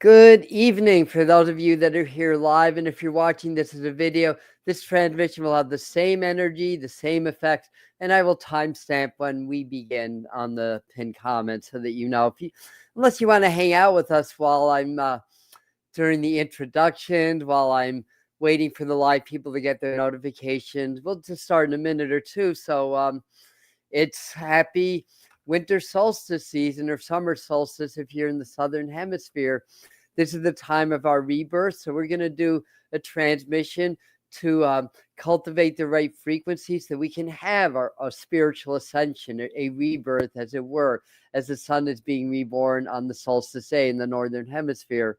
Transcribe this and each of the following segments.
Good evening for those of you that are here live. And if you're watching this as a video, this transmission will have the same energy, the same effects, and I will timestamp when we begin on the pinned comment so that you know. Unless you want to hang out with us while I'm during the introduction, while I'm waiting for the live people to get their notifications, we'll just start in a minute or two. So it's happy winter solstice season or summer solstice if you're in the southern hemisphere. This is the time of our rebirth, so we're going to do a transmission to cultivate the right frequencies so we can have our spiritual ascension, a rebirth, as it were, as the sun is being reborn on the solstice day in the northern hemisphere.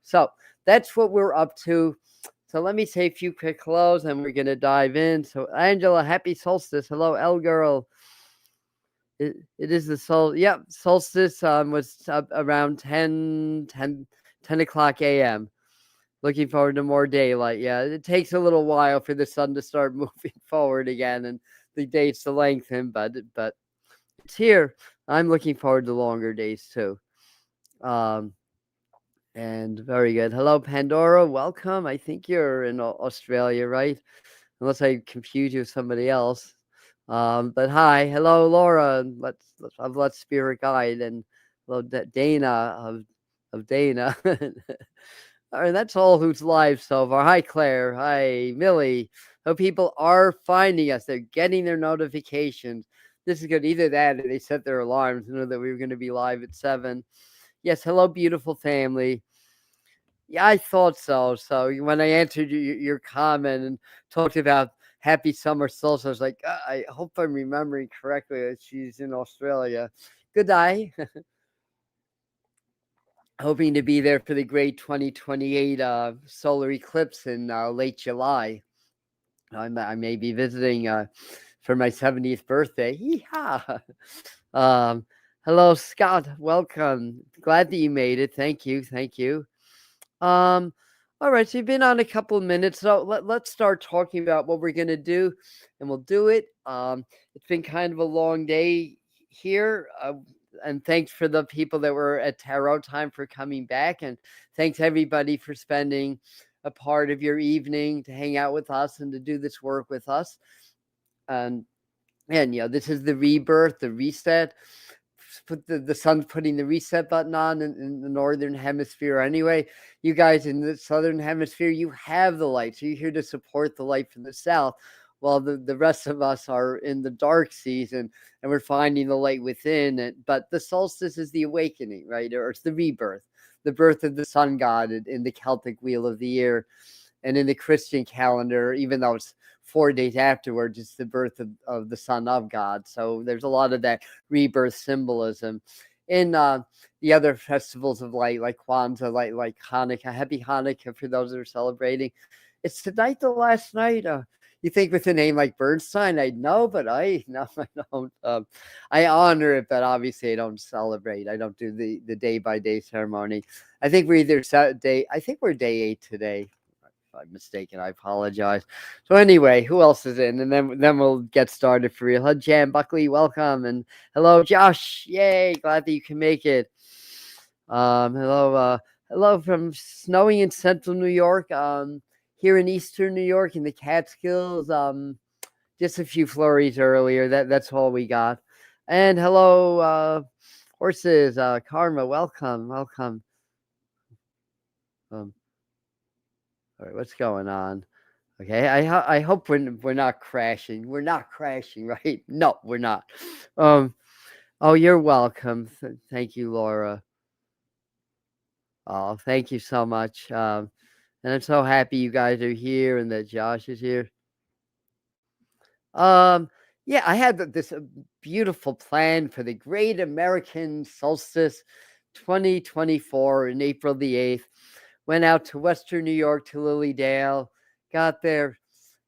So that's what we're up to. So let me say a few quick hellos and we're going to dive in. So Angela, happy solstice. Hello, L girl. It is the solstice was around 10 o'clock a.m. Looking forward to more daylight. Yeah, it takes a little while for the sun to start moving forward again and the days to lengthen, but it's here. I'm looking forward to longer days too. And very good. Hello, Pandora. Welcome. I think you're in Australia, right? Unless I confuse you with somebody else. But hi, hello, Laura. Let's Spirit Guide, and hello, Dana of Dana. All right, that's all who's live so far. Hi, Claire. Hi, Millie. So people are finding us. They're getting their notifications. This is good. Either that or they set their alarms to know that we were going to be live at 7. Yes, hello, beautiful family. Yeah, I thought so. So when I answered your comment and talked about happy summer solstice, I was like, I hope I'm remembering correctly that she's in Australia. Good day. Hoping to be there for the great 2028 solar eclipse in late July. I may be visiting for my 70th birthday. Yeehaw. Hello, Scott. Welcome. Glad that you made it. Thank you. Thank you. All right, so you've been on a couple of minutes, so let's start talking about what we're going to do, and we'll do it. It's been kind of a long day here, and thanks for the people that were at Tarot Time for coming back, and thanks everybody for spending a part of your evening to hang out with us and to do this work with us. And this is the rebirth, the reset. The sun's putting the reset button on in the northern hemisphere anyway. You guys in the southern hemisphere, you have the light, so you're here to support the light from the south, while the rest of us are in the dark season and we're finding the light within it. But the solstice is the awakening, right? Or it's the rebirth, the birth of the sun god in the Celtic wheel of the year. And in the Christian calendar, even though it's 4 days afterwards, it's the birth of the Son of God. So there's a lot of that rebirth symbolism. In the other festivals of light, like Kwanzaa, like Hanukkah, happy Hanukkah for those that are celebrating. It's tonight the last night. You think with a name like Bernstein, I'd know, but I don't. I honor it, but obviously I don't celebrate. I don't do the day-by-day ceremony. I think we're we're day 8 today. If I'm mistaken, I apologize. So anyway, who else is in? And then we'll get started for real. Hello, Jan Buckley, welcome. And hello, Josh. Yay, glad that you can make it. Hello from snowing in central New York. Here in eastern New York in the Catskills. Just a few flurries earlier. That's all we got. And hello, horses. Karma, welcome. All right, what's going on? Okay, I hope we're not crashing. We're not crashing, right? No, we're not. Oh, you're welcome. Thank you, Laura. Oh, thank you so much. And I'm so happy you guys are here and that Josh is here. Yeah, I had this beautiful plan for the Great American Solstice 2024 in April the 8th. Went out to Western New York to Lilydale. Got there.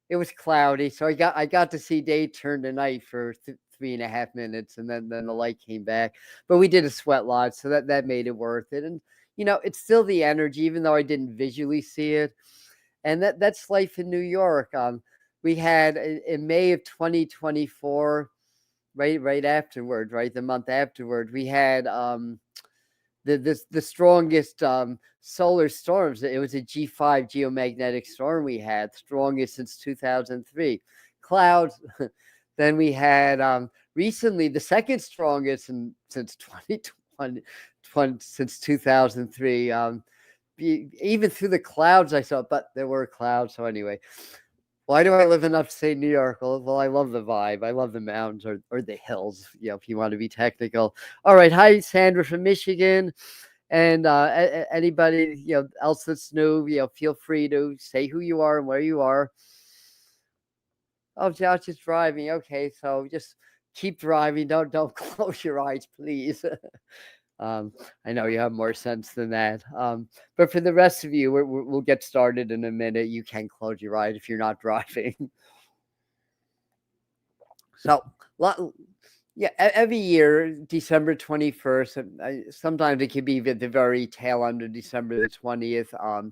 It was cloudy, so I got to see day turn to night for 3.5 minutes, and then the light came back. But we did a sweat lodge, so that made it worth it. And it's still the energy, even though I didn't visually see it. And that's life in New York. We had in May of 2024, right afterward, right the month afterward, we had the strongest solar storms. It was a G5 geomagnetic storm we had, strongest since 2003. Clouds. Then we had recently the second strongest since 2020, since 2003. Even through the clouds I saw, but there were clouds. So anyway, why do I live in upstate New York? Well, I love the vibe. I love the mountains or the hills, if you want to be technical. All right. Hi, Sandra from Michigan. And anybody else that's new, feel free to say who you are and where you are. Oh, Josh is driving. Okay, so just keep driving. Don't close your eyes, please. I know you have more sense than that. But for the rest of you, we'll get started in a minute. You can close your eyes if you're not driving. So, every year, December 21st, sometimes it could be at the very tail end of December the 20th.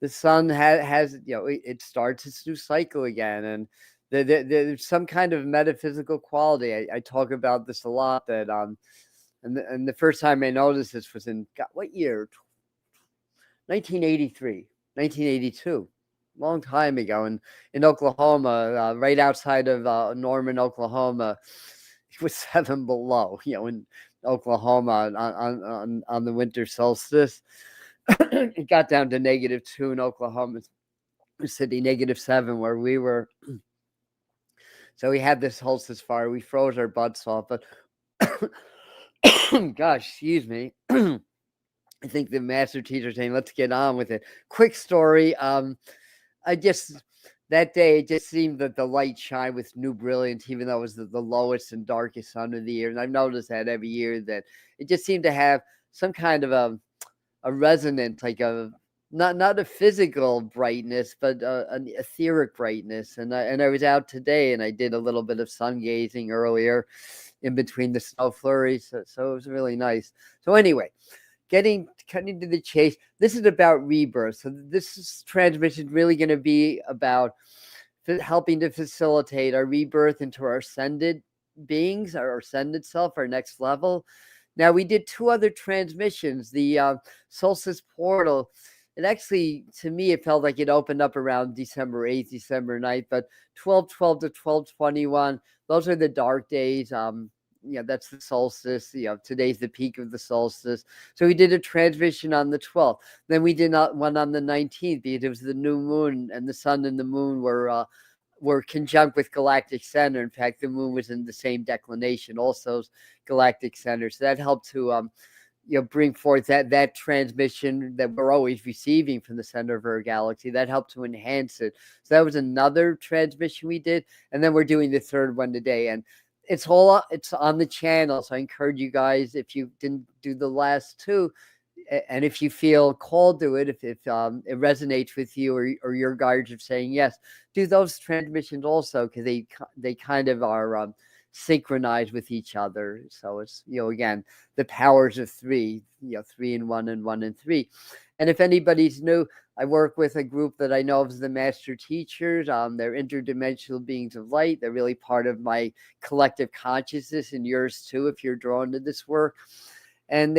The sun has it starts its new cycle again, and there's some kind of metaphysical quality. I talk about this a lot. That and the first time I noticed this was in what year? 1983, 1982. Long time ago in Oklahoma, right outside of Norman, Oklahoma. It was 7 below, in Oklahoma on the winter solstice. It got down to -2 in Oklahoma City, -7 where we were. So we had this solstice fire. We froze our butts off, but gosh, excuse me. I think the master teacher saying, let's get on with it. Quick story. That day, it just seemed that the light shined with new brilliance, even though it was the lowest and darkest sun of the year. And I've noticed that every year, that it just seemed to have some kind of a resonance, like not a physical brightness, but an etheric brightness. And I was out today, and I did a little bit of sun gazing earlier in between the snow flurries. So it was really nice. So anyway, cutting to the chase, this is about rebirth. So this transmission is really going to be about helping to facilitate our rebirth into our ascended beings, our ascended self, our next level. Now, we did 2 other transmissions. The Solstice Portal, it actually, to me, it felt like it opened up around December 8th, December 9th, but 12/12 to 12/21, those are the dark days. That's the solstice. Today's the peak of the solstice. So we did a transmission on the 12th. Then we did one on the 19th because it was the new moon, and the sun and the moon were conjunct with galactic center. In fact, the moon was in the same declination, also galactic center. So that helped to bring forth that transmission that we're always receiving from the center of our galaxy. That helped to enhance it. So that was another transmission we did, and then we're doing the 3rd one today. And it's on the channel, so I encourage you guys, if you didn't do the last 2, and if you feel called to it, if it resonates with you, or your guides are saying yes, do those transmissions also, because they kind of are synchronized with each other. So it's again, the powers of 3, 3 and 1 and 1 and 3. And if anybody's new, I work with a group that I know of as the master teachers. They're interdimensional beings of light. They're really part of my collective consciousness, and yours too, if you're drawn to this work. And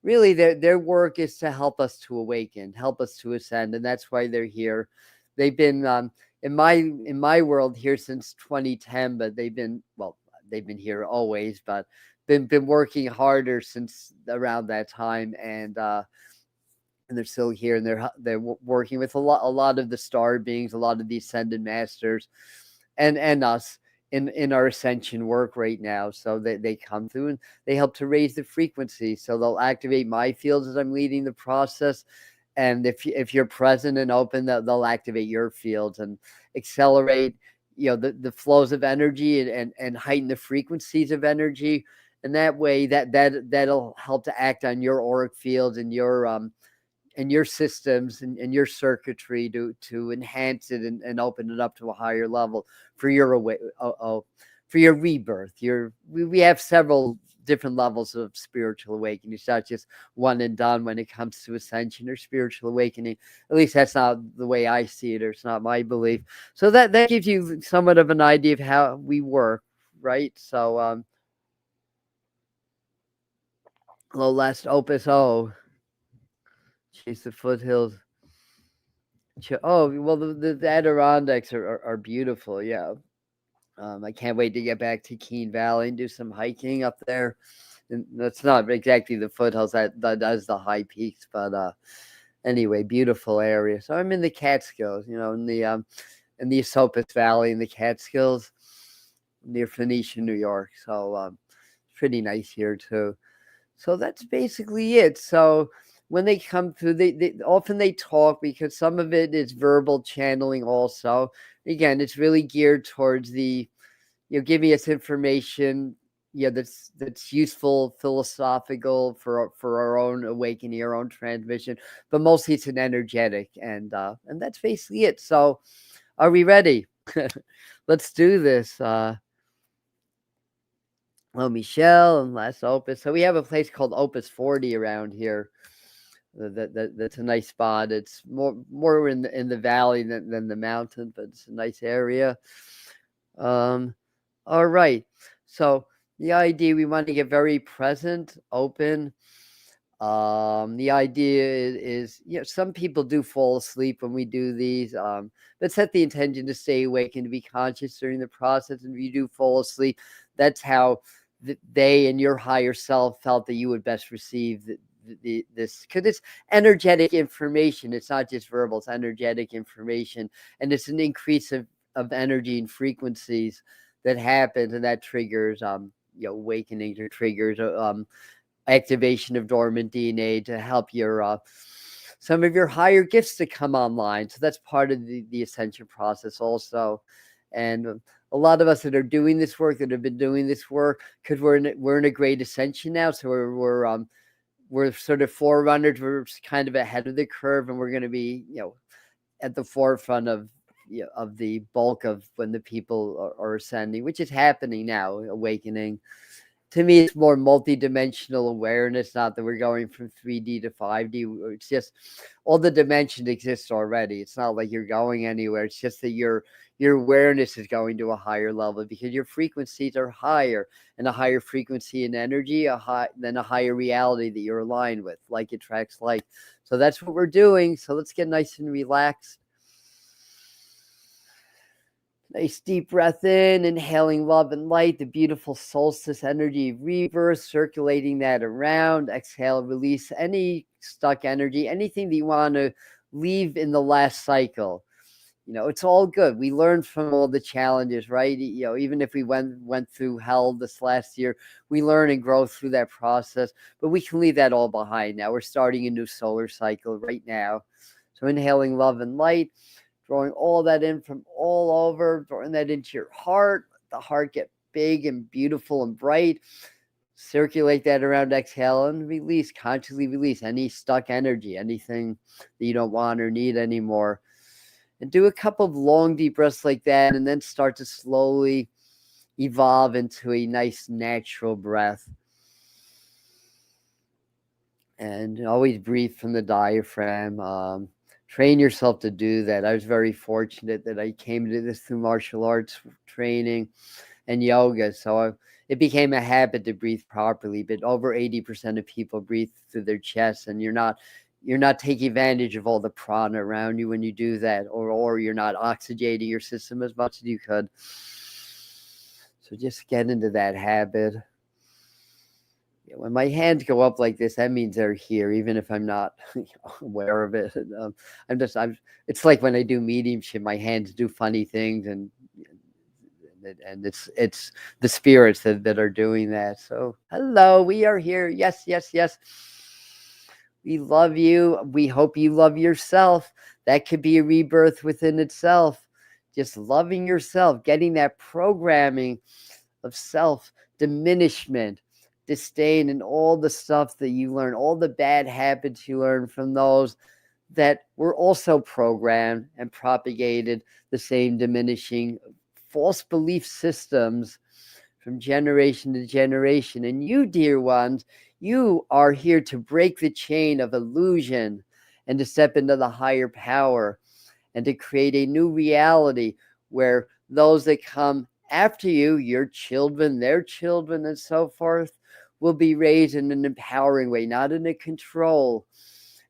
really, their work is to help us to awaken, help us to ascend, and that's why they're here. They've been in my world here since 2010, but they've been here always, but been working harder since around that time, and they're still here, and they're working with a lot of the star beings, a lot of the ascended masters, and us in our ascension work right now. So they come through and they help to raise the frequency. So they'll activate my fields as I'm leading the process. And if you're present and open, they'll activate your fields and accelerate, the flows of energy and heighten the frequencies of energy. And that way that'll help to act on your auric fields and your systems and your circuitry to enhance it and open it up to a higher level for your for your rebirth. We have several different levels of spiritual awakening. It's not just one and done when it comes to ascension or spiritual awakening. At least that's not the way I see it, or it's not my belief. So that gives you somewhat of an idea of how we work, right? So Low last opus. Oh, chase the foothills. Oh, well, the Adirondacks are beautiful. Yeah. I can't wait to get back to Keene Valley and do some hiking up there. And that's not exactly the foothills, that does the high peaks, but anyway, beautiful area. So I'm in the Catskills, in the Esopus Valley in the Catskills, near Phoenicia, New York. So pretty nice here too. So that's basically it. So when they come through, they often they talk, because some of it is verbal channeling also. Again, it's really geared towards the, giving us information, that's useful, philosophical for our own awakening, our own transmission, but mostly it's an energetic, and that's basically it. So are we ready? Let's do this. Well, Michelle and last opus. So we have a place called Opus 40 around here. That's a nice spot. It's more in the valley than the mountain, but it's a nice area. All right. So the idea, we want to get very present, open. The idea is, some people do fall asleep when we do these, but set the intention to stay awake and to be conscious during the process. And if you do fall asleep, that's how they and your higher self felt that you would best receive this, because it's energetic information. It's not just verbal, it's energetic information, and it's an increase of energy and frequencies that happens, and that triggers awakenings, or triggers activation of dormant DNA to help your some of your higher gifts to come online. So that's part of the ascension process also. And a lot of us that are doing this work, that have been doing this work, because we're in a great ascension now. So we're sort of forerunners. We're kind of ahead of the curve, and we're going to be at the forefront of the bulk of when the people are ascending, which is happening now, awakening. To me, it's more multi-dimensional awareness, not that we're going from 3D to 5D. It's just all the dimension exists already. It's not like you're going anywhere. It's just that your awareness is going to a higher level, because your frequencies are higher, and a higher frequency and energy, then a higher reality that you're aligned with. Like attracts like. So that's what we're doing. So let's get nice and relaxed. Nice deep breath in, inhaling love and light, the beautiful solstice energy of rebirth, circulating that around. Exhale, release any stuck energy, anything that you want to leave in the last cycle. It's all good. We learned from all the challenges, right? Even if we went through hell this last year, we learn and grow through that process, but we can leave that all behind now. We're starting a new solar cycle right now. So inhaling love and light, drawing all that in from all over, drawing that into your heart. Let the heart get big and beautiful and bright. Circulate that around, exhale, and release, consciously release any stuck energy, anything that you don't want or need anymore. And do a couple of long, deep breaths like that, and then start to slowly evolve into a nice, natural breath. And always breathe from the diaphragm. Train yourself to do that. I was very fortunate that I came to this through martial arts training and yoga. So it became a habit to breathe properly. But over 80% of people breathe through their chest, and you're not taking advantage of all the prana around you when you do that, or you're not oxygenating your system as much as you could. So just get into that habit. When my hands go up like this, that means they're here, even if I'm not aware of it. It's like when I do mediumship, my hands do funny things, and it's the spirits that are doing that. So hello, we are here. Yes, yes, yes. We love you. We hope you love yourself. That could be a rebirth within itself. Just loving yourself, getting that programming of self diminishment, disdain, and all the stuff that you learn, all the bad habits you learn from those that were also programmed and propagated the same diminishing false belief systems from generation to generation. And you, dear ones, you are here to break the chain of illusion and to step into the higher power and to create a new reality where those that come after you, your children, their children, and so forth, will be raised in an empowering way, not in a control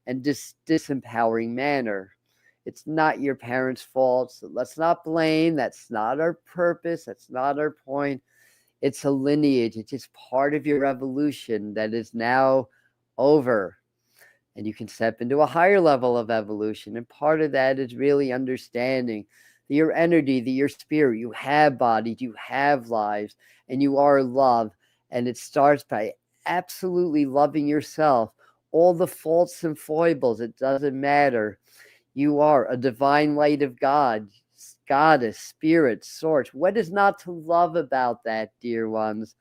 and disempowering manner. It's not your parents' fault. So let's not blame. That's not our purpose. That's not our point. It's a lineage. It's just part of your evolution that is now over. And you can step into a higher level of evolution. And part of that is really understanding that your energy, that your spirit, you have bodies, you have lives, and you are love. And it starts by absolutely loving yourself. All the faults and foibles, it doesn't matter. You are a divine light of God, goddess, spirit, source. What is not to love about that, dear ones?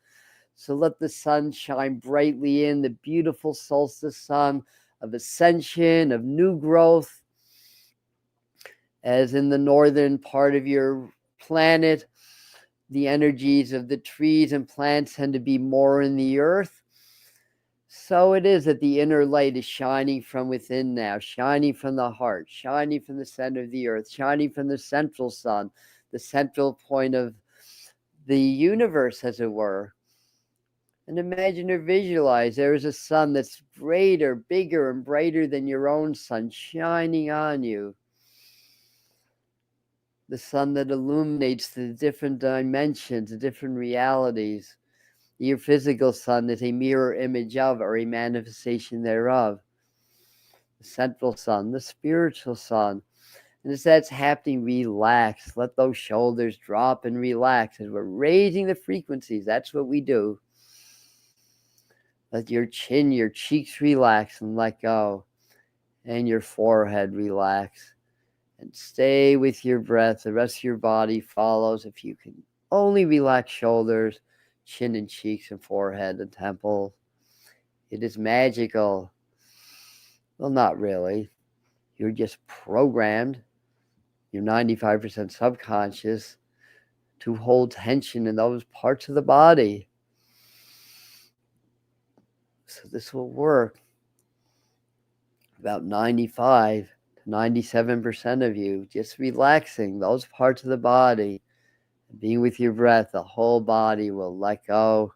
So let the sun shine brightly in, the beautiful solstice sun of ascension, of new growth, as in the northern part of your planet, the energies of the trees and plants tend to be more in the earth. So it is that the inner light is shining from within now, shining from the heart, shining from the center of the earth, shining from the central sun, the central point of the universe, as it were. And imagine or visualize there is a sun that's greater, bigger, and brighter than your own sun shining on you. The sun that illuminates the different dimensions, the different realities. Your physical sun is a mirror image of, or a manifestation thereof. The central sun, the spiritual sun. And as that's happening, relax. Let those shoulders drop and relax as we're raising the frequencies. That's what we do. Let your chin, your cheeks relax and let go. And your forehead relax. And stay with your breath. The rest of your body follows. If you can only relax shoulders, chin and cheeks and forehead and temple. It is magical. Well, not really. You're just programmed. You're 95% subconscious to hold tension in those parts of the body. So this will work. About 95 to 97% of you just relaxing those parts of the body. Being with your breath, the whole body will let go.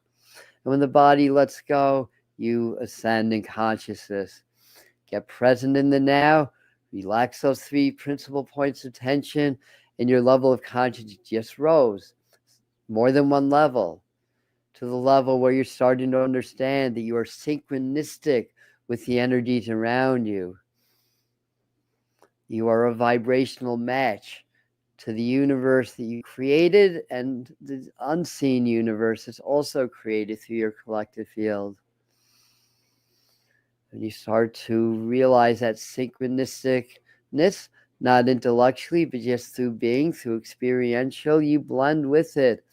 And when the body lets go, you ascend in consciousness. Get present in the now. Relax those three principal points of tension, and your level of consciousness just rose more than one level, to the level where you're starting to understand that you are synchronistic with the energies around you. You are a vibrational match to the universe that you created, and the unseen universe is also created through your collective field. And you start to realize that synchronisticness, not intellectually, but just through being, through experiential, you blend with it.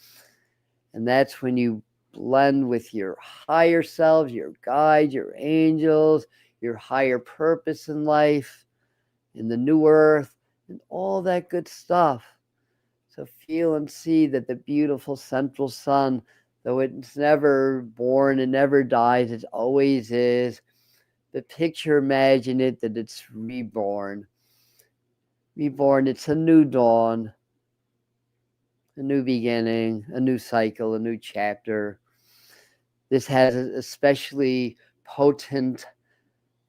And that's when you blend with your higher selves, your guides, your angels, your higher purpose in life, in the new earth, and all that good stuff. So feel and see that the beautiful central sun, though it's never born and never dies, it always is. But picture, imagine it, that it's reborn. Reborn, it's a new dawn, a new beginning, a new cycle, a new chapter. This has especially potent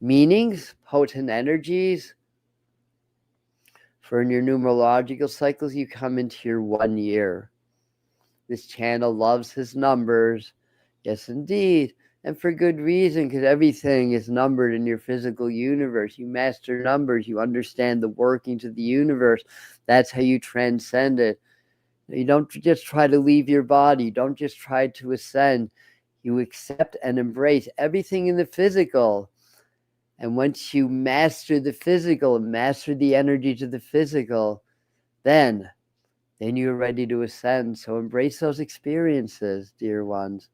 meanings, potent energies. For in your numerological cycles, you come into your 1 year. This channel loves his numbers. Yes, indeed. And for good reason, because everything is numbered in your physical universe. You master numbers. You understand the workings of the universe. That's how you transcend it. You don't just try to leave your body. You don't just try to ascend. You accept and embrace everything in the physical. And once you master the physical and master the energies of the physical, then you're ready to ascend. So embrace those experiences, dear ones.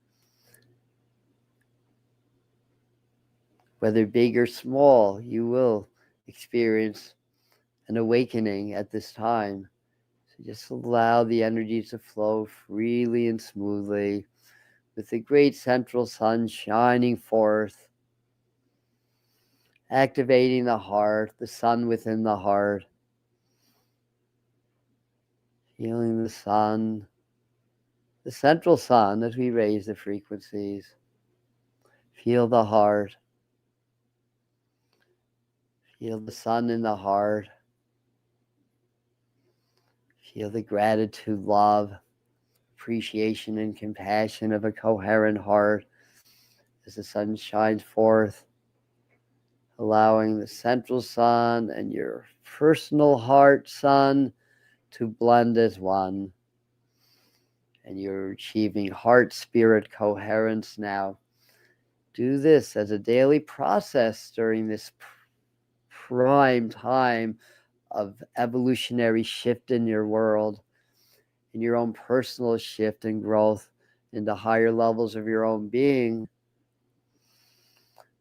Whether big or small, you will experience an awakening at this time. So just allow the energies to flow freely and smoothly with the great central sun shining forth, activating the heart, the sun within the heart, feeling the sun, the central sun as we raise the frequencies. Feel the heart. Feel the sun in the heart. Feel the gratitude, love, appreciation, and compassion of a coherent heart as the sun shines forth, allowing the central sun and your personal heart sun to blend as one. And you're achieving heart-spirit coherence now. Do this as a daily process during this prime time of evolutionary shift in your world, in your own personal shift and growth into higher levels of your own being.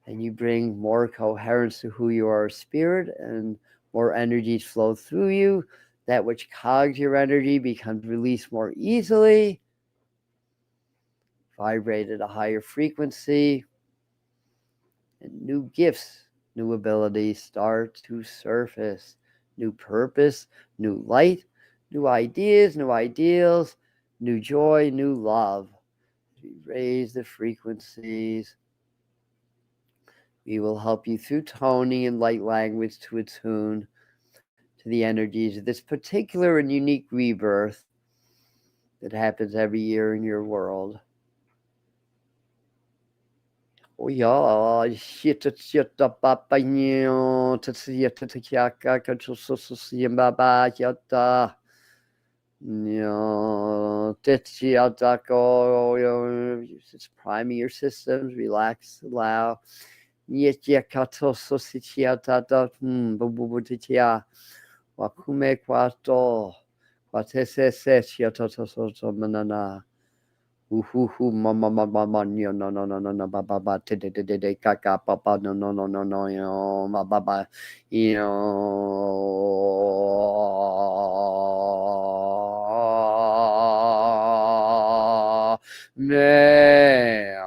And you bring more coherence to who you are as spirit, and more energies flow through you. That which cogs your energy becomes released more easily, vibrate at a higher frequency, and new gifts, new abilities start to surface. New purpose, new light, new ideas, new ideals, new joy, new love. We raise the frequencies. We will help you through toning and light language to attune to the energies of this particular and unique rebirth that happens every year in your world. Oh yeah, shit, papa, baba, yata. It's priming your systems, relax, allow. Wakume kwato, watese chiatoto manana. Uhuhu mama mama no baba de kaka papa no yo baba me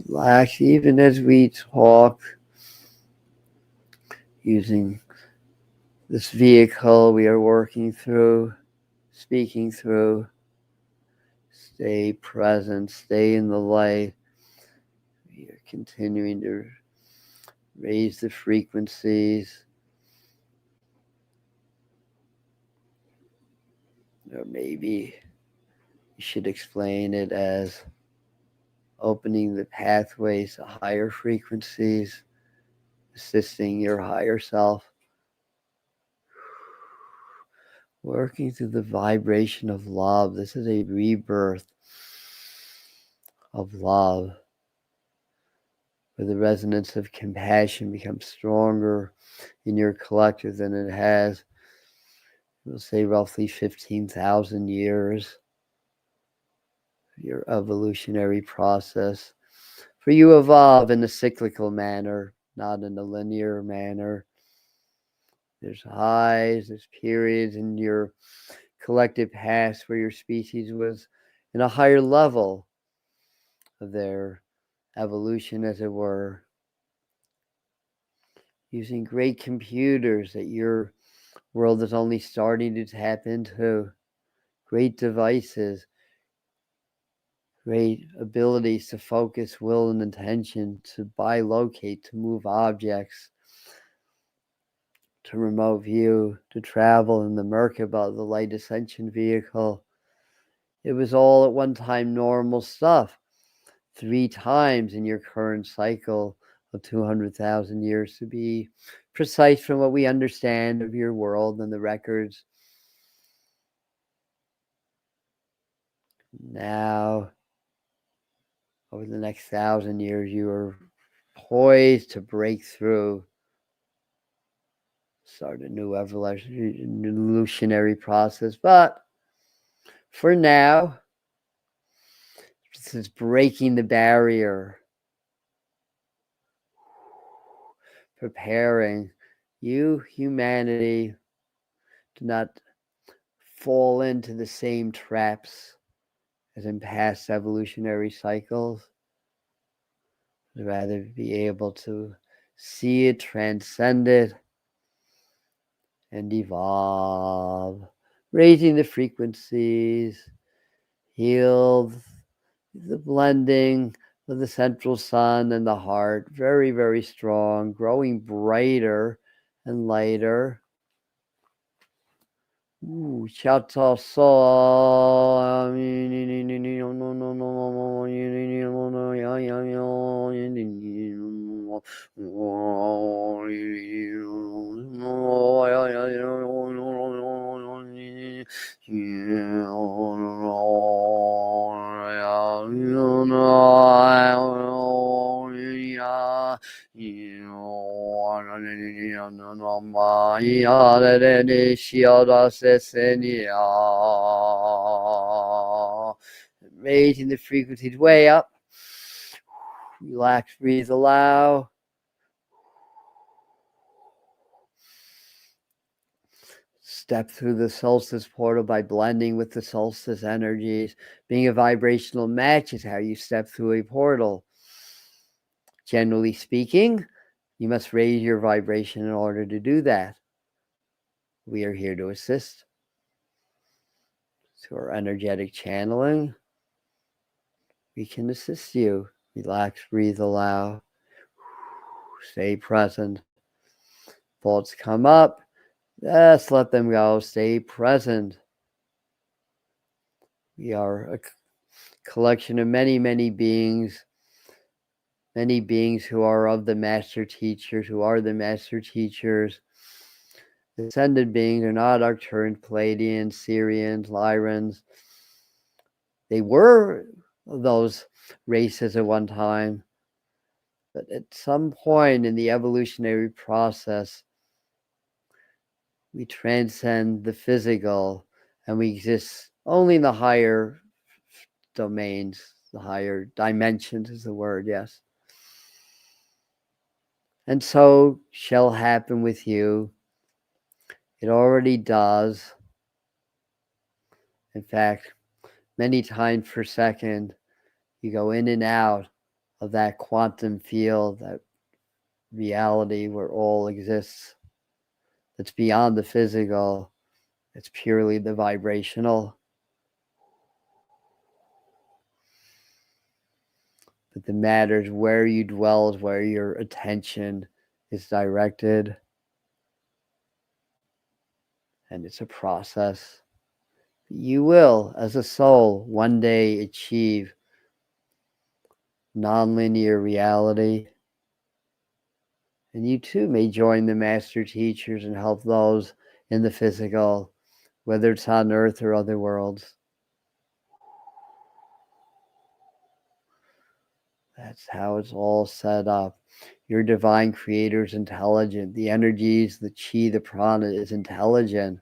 Relax, even as we talk, using this vehicle we are working through, speaking through. Stay present, stay in the light. We are continuing to raise the frequencies. Or maybe you should explain it as opening the pathways to higher frequencies, assisting your higher self, working through the vibration of love. This is a rebirth of love, where the resonance of compassion becomes stronger in your collective than it has, we'll say, roughly 15,000 years. Your evolutionary process. For you evolve in a cyclical manner, not in a linear manner. There's highs, there's periods in your collective past where your species was in a higher level of their evolution, as it were, using great computers that your world is only starting to tap into, great devices, great abilities to focus will and intention, to bilocate, to move objects, to remote view, to travel in the Merkaba, the light ascension vehicle. It was all at one time normal stuff. 3 times in your current cycle of 200,000 years, to be precise, from what we understand of your world and the records. Now, over the next 1,000 years, you are poised to break through, start a new evolutionary process. But for now, this is breaking the barrier, preparing you, humanity, to not fall into the same traps as in past evolutionary cycles. I'd rather be able to see it, transcend it, and evolve, raising the frequencies, heal the blending of the central sun and the heart, very, very strong, growing brighter and lighter. Chata saw. Raising the frequencies way up. Relax, breathe, allow. Step through the solstice portal by blending with the solstice energies. Being a vibrational match is how you step through a portal. Generally speaking, you must raise your vibration in order to do that. We are here to assist. Through our energetic channeling, we can assist you. Relax, breathe, allow. Stay present. Thoughts come up. Just let them go. Stay present. We are a collection of many, many beings who are of the master teachers, who are the master teachers. The ascended beings are not Arcturians, Pleiadians, Syrians, Lyrans. They were those races at one time, but at some point in the evolutionary process, we transcend the physical and we exist only in the higher domains, the higher dimensions is the word, yes. And so shall happen with you. It already does. In fact, many times per second, you go in and out of that quantum field, that reality where all exists. That's beyond the physical. It's purely the vibrational. But the matter is where you dwell is where your attention is directed. And it's a process. You will, as a soul, one day achieve nonlinear reality. And you too may join the master teachers and help those in the physical, whether it's on earth or other worlds. That's how it's all set up. Your divine creator is intelligent. The energies, the chi, the prana is intelligent.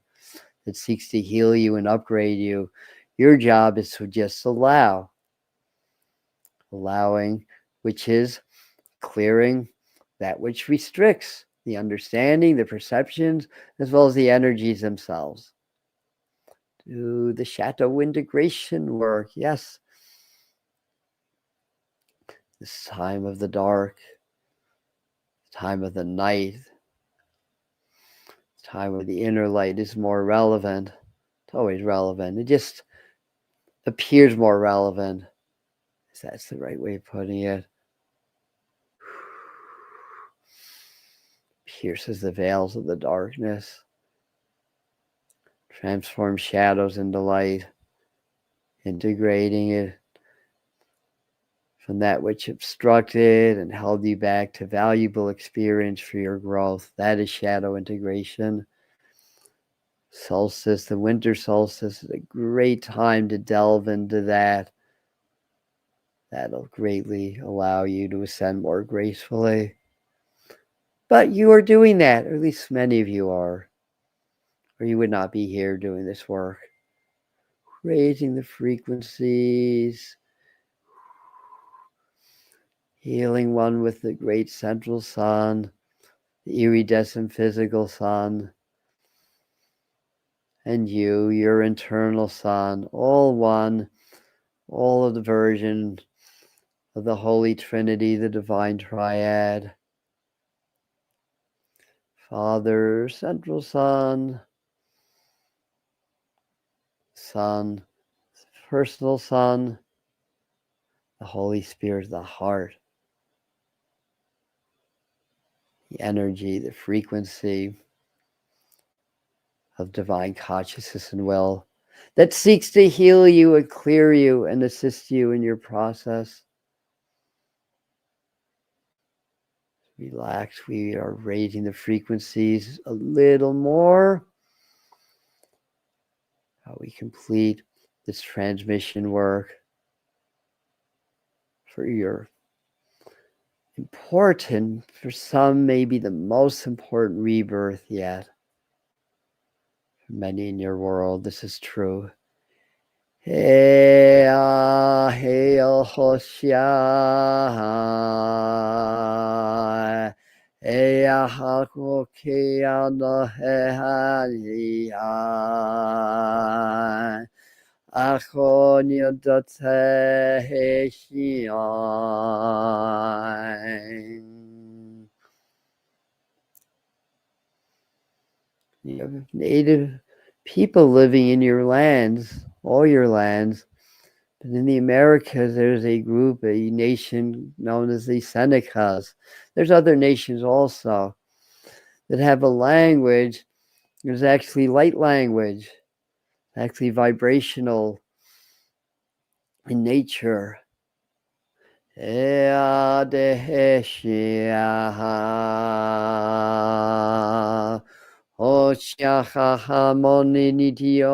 It seeks to heal you and upgrade you. Your job is to just allow. Allowing, which is clearing that which restricts the understanding, the perceptions, as well as the energies themselves. Do the shadow integration work. Yes. This time of the dark, time of the night, time where the inner light is more relevant. It's always relevant. It just appears more relevant. If that's the right way of putting it. Pierces the veils of the darkness. Transforms shadows into light. Integrating it from that which obstructed and held you back to valuable experience for your growth. That is shadow integration. solstice, the winter solstice, is a great time to delve into that. That'll greatly allow you to ascend more gracefully. But you are doing that, or at least many of you are, or you would not be here doing this work. Raising the frequencies, healing one with the great central sun, the iridescent physical sun, and you, your internal sun, all one, all of the version of the Holy Trinity, the Divine Triad. Father, central sun, Son, personal sun, the Holy Spirit, the heart, the energy, the frequency of divine consciousness and will that seeks to heal you and clear you and assist you in your process. Relax. We are raising the frequencies a little more. How we complete this transmission work for your important, for some, maybe the most important rebirth yet. For many in your world, this is true. Hey, hey, Hoshia. Hey, Hakokia, no, hey, Achonia dote Heshion. You have native people living in your lands, all your lands. But in the Americas, there's a group, a nation known as the Senecas. There's other nations also that have a language. There's actually light language, actually vibrational in nature. Ea deheshia Oshaha hamoninidio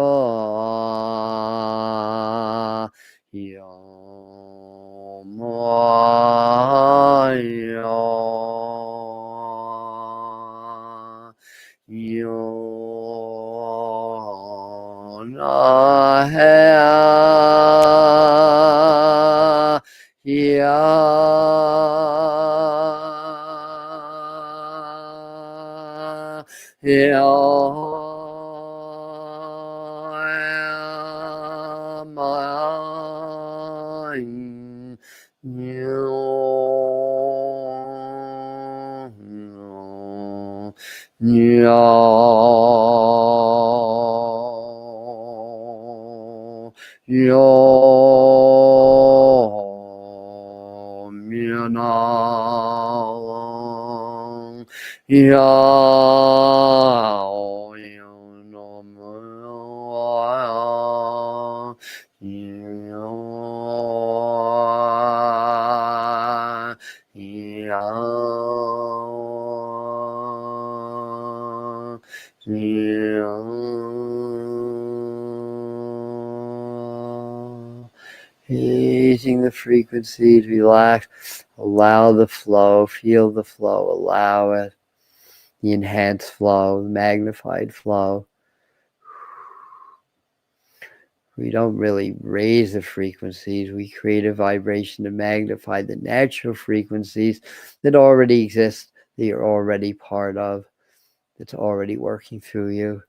Raising the frequencies, relax, allow the flow, feel the flow, allow it, the enhanced flow, the magnified flow. We don't really raise the frequencies, we create a vibration to magnify the natural frequencies that already exist, that you're already part of, that's already working through you.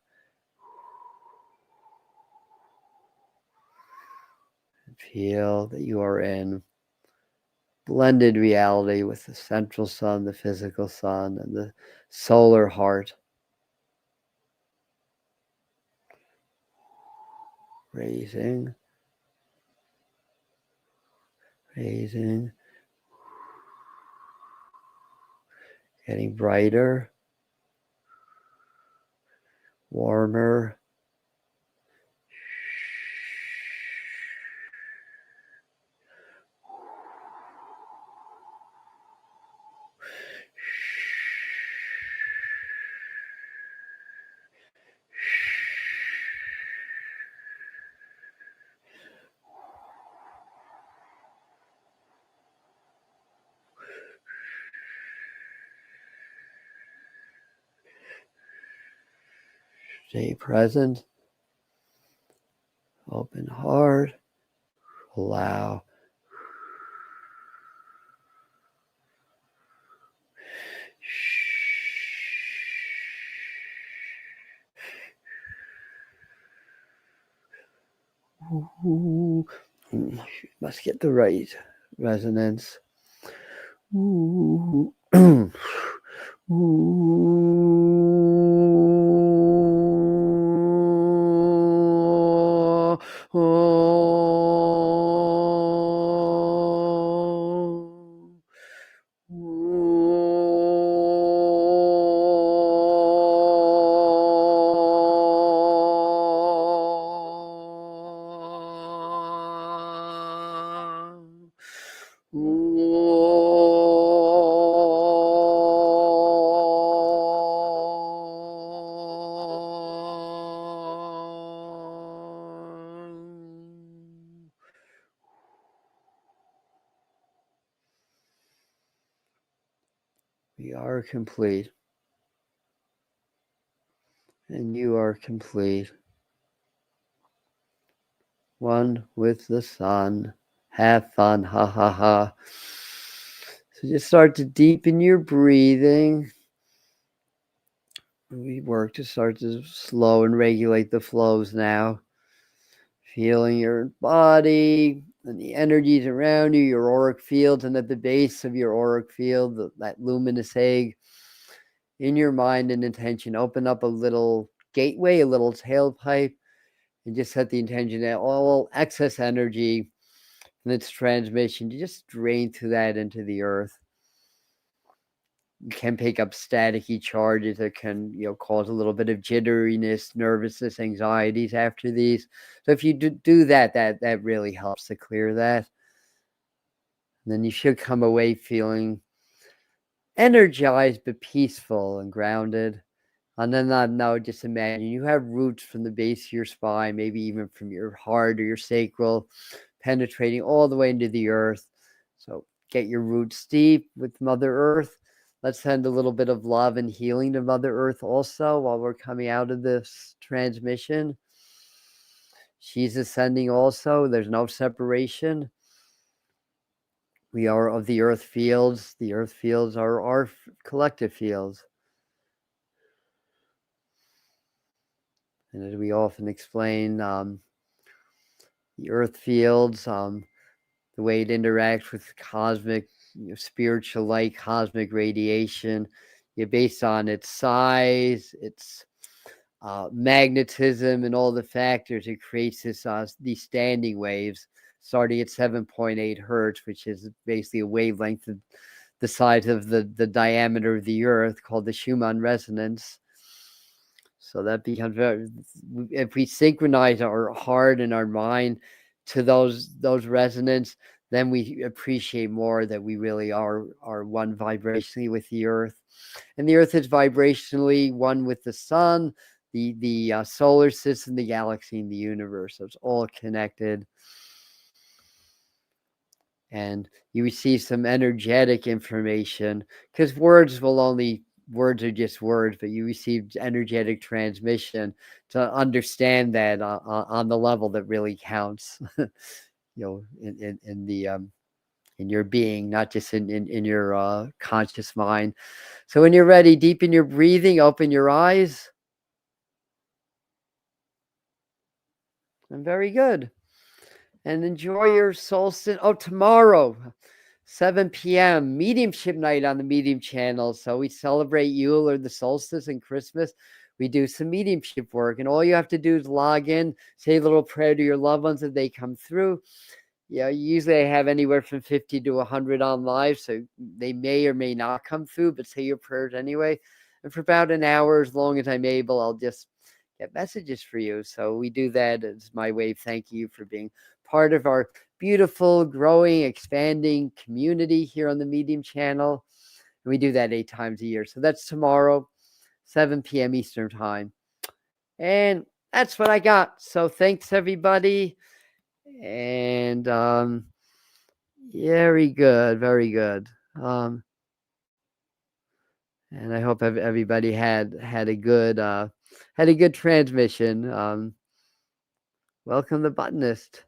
Feel that you are in blended reality with the central sun, the physical sun, and the solar heart. Raising, raising, getting brighter, warmer. Stay present. Open heart. Allow. Ooh. Must get the right resonance. Ooh. We are complete. And you are complete. One with the sun. Have fun, ha ha ha. So just start to deepen your breathing. We work to start to slow and regulate the flows now. Feeling your body and the energies around you, your auric fields, and at the base of your auric field, that luminous egg, in your mind and intention, open up a little gateway, a little tailpipe, and just set the intention that all excess energy and its transmission to just drain through that into the earth. You can pick up staticky charges that can, cause a little bit of jitteriness, nervousness, anxieties after these. So if you do that, that really helps to clear that. And then you should come away feeling energized but peaceful and grounded. And then now just imagine you have roots from the base of your spine, maybe even from your heart or your sacral, penetrating all the way into the earth. So get your roots deep with Mother Earth. Let's send a little bit of love and healing to Mother Earth also while we're coming out of this transmission. She's ascending also. There's no separation. We are of the earth fields. The earth fields are our collective fields. And as we often explain, the earth fields, the way it interacts with cosmic, spiritual light, cosmic radiation, based on its size, its magnetism, and all the factors, it creates these standing waves starting at 7.8 hertz, which is basically a wavelength of the size of the diameter of the earth, called the Schumann resonance. So that becomes if we synchronize our heart and our mind to those resonance, then we appreciate more that we really are one vibrationally with the earth. And the earth is vibrationally one with the sun, the solar system, the galaxy, and the universe. So it's all connected. And you receive some energetic information, because words are just words, but you receive energetic transmission to understand that on the level that really counts, in your being, not just in your conscious mind. So when you're ready, deepen your breathing, open your eyes. And very good. And enjoy your solstice. Oh, tomorrow, 7 p.m., mediumship night on the Medium channel. So we celebrate Yule or the solstice and Christmas. We do some mediumship work. And all you have to do is log in, say a little prayer to your loved ones if they come through. Usually I have anywhere from 50 to 100 on live, so they may or may not come through, but say your prayers anyway. And for about an hour, as long as I'm able, I'll just get messages for you. So we do that as my way of thanking you for being part of our beautiful, growing, expanding community here on the Medium channel. And we do that 8 times a year. So that's tomorrow, 7 p.m. Eastern time. And that's what I got. So thanks, everybody. And very good, very good. And I hope everybody had a good had a good transmission. Welcome the botanist.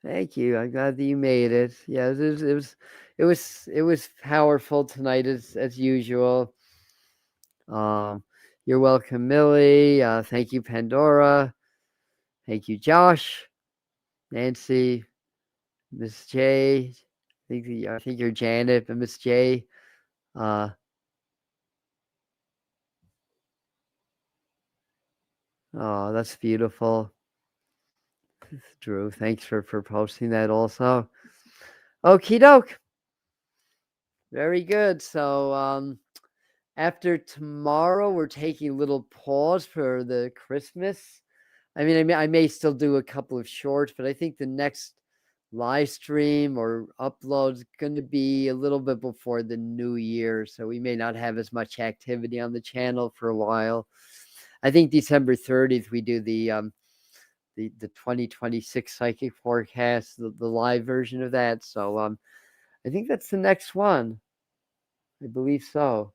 Thank you. I'm glad that you made it. Yeah, it was powerful tonight as usual. You're welcome, Millie. Thank you, Pandora. Thank you, Josh, Nancy, Miss J. I think you're Janet, but Miss J. Oh, that's beautiful. Drew, thanks for posting that also. Okie doke. Very good. So after tomorrow, we're taking a little pause for the Christmas. I mean, I may still do a couple of shorts, but I think the next live stream or upload is going to be a little bit before the new year. So we may not have as much activity on the channel for a while. I think December 30th, we do the 2026 psychic forecast, the live version of that. So I think that's the next one. I believe so.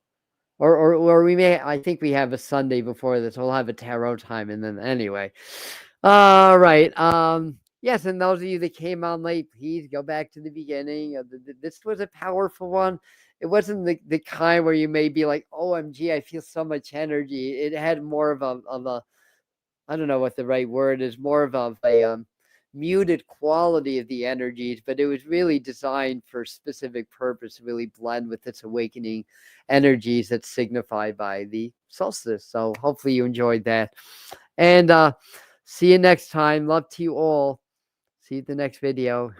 Or we may, I think we have a Sunday before this. We'll have a tarot time, and then anyway. All right. Yes, and those of you that came on late, please go back to the beginning. This was a powerful one. It wasn't the kind where you may be like, OMG, I feel so much energy. It had more of a I don't know what the right word is, more of a muted quality of the energies, but it was really designed for a specific purpose, really blend with its awakening energies that's signified by the solstice. So hopefully you enjoyed that. And see you next time. Love to you all. See you at the next video.